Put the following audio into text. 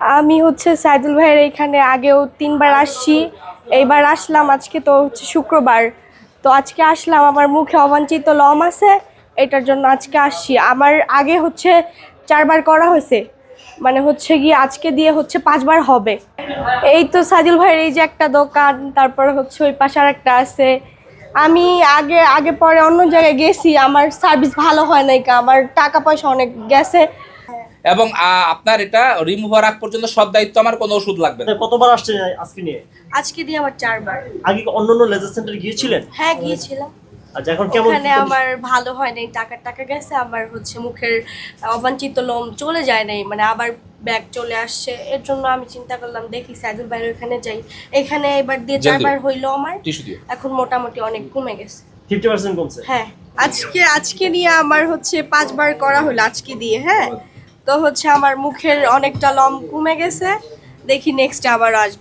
আমি হচ্ছে সাইদুল ভাইয়ের এখানে আগেও 3বার আসছি, এইবার আসলাম। আজকে তো হচ্ছে শুক্রবার, তো আজকে আসলাম। আমার মুখে অবাঞ্ছিত লম আছে, এটার জন্য আজকে আসছি। আমার আগে হচ্ছে 4বার করা হয়েছে, মানে হচ্ছে গিয়ে আজকে দিয়ে হচ্ছে 5বার হবে। এই তো সাইদুল ভাইয়ের এই যে একটা দোকান, তারপর হচ্ছে ওই পাশে আর একটা আছে। আমি আগে আগে পরে অন্য জায়গায় গেছি, আমার সার্ভিস ভালো হয় নাই, আমার টাকা পয়সা অনেক গেছে। এবং আপনার এটা রিমুভ হওয়ার আগ পর্যন্ত সব দায়িত্ব আমার, কোনো ওষুধ লাগবে না। কতবার আসছেন আজকে নিয়ে? আজকে দিয়ে আমার 4বার। আগে কি অন্যান্য লেজার সেন্টারে গিয়েছিলেন? হ্যাঁ, গিয়েছিলাম। আচ্ছা, এখন কেমন? ওখানে আমার ভালো হয় নাই, টাকা গেছে। আমার হচ্ছে মুখের অবাঞ্ছিত লোম চলে যায় নাই, মানে আবার ব্যাক চলে আসছে। এর জন্য আমি চিন্তা করলাম দেখি সাইদুল ভাইয়ের ওখানে যাই। এখানে এবার দিয়ে 4বার হইলো আমার, এখন মোটামুটি অনেক কমে গেছে। 50% কমছে? হ্যাঁ, আজকে নিয়ে আমার হচ্ছে 5বার করা হলো আজকে দিয়ে। হ্যাঁ, তো হচ্ছে আমার মুখের অনেকটা লম কমে গেছে। দেখি নেক্সট আবার আসবে।